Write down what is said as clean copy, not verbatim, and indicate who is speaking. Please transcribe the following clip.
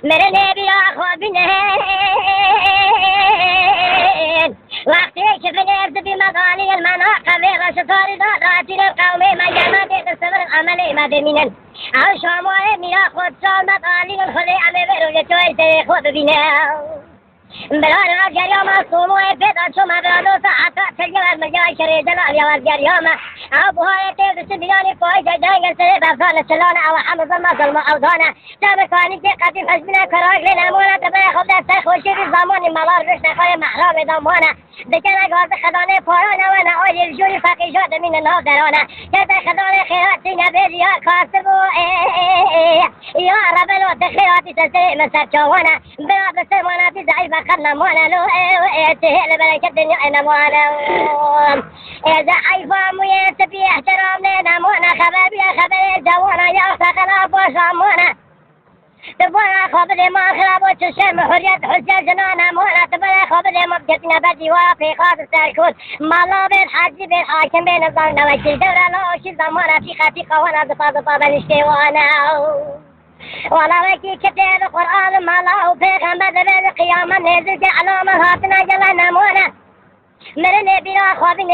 Speaker 1: میره نبی خوابینه وقتی که بنرد بی مقالی المناقب رشتاری داداتین القومی مجمع تصور العملی مدمینن او شاموه میرا خود سال مقالی الخلی امی برو جتوی سری خود ببینه برای را جریام صوموه پیدا شما برادو ساعتا تلگم مجای شری جلال یا جریام او بهای تیز سبیانی پای جنگ سری بفضان سلان او حمد المظلم او دانه تابکانی که قدیم حجبنا کراغ لنمونه تبرای خود دست خوشی بی زمانی ملار رشت نخواه محرام دامانه دکنه گاز خدانه پایانه و نعای الجوری فقیشات من الناف درانه کتا خدانه خیراتی نبیدی یا کاسبو یا ربلو دخیراتی تسری من سرچوانه براد بسرماناتی ضعیف قد نمانه لو تهل برکت دنیا نمانه ضعیف مویت بی احترام نمانه خبر بی خبر جوانه یا اختقلا باشامانه تبغى خابر ما خراب وتشم حرية حجة جنانا مولا تبغى خابر ما بجتنا بدي وافي خاطر سالكون مالا بين حاج بين حاكم بين الظن وكل دورة لا شي زمانة في خطيقة وانا ضفا بنشتي وانا ولا وكي كتاب القرآن مالا وبيغمبر بين القيامة نزل علامة هاتنا جلنا مولا مرني بلا خوابين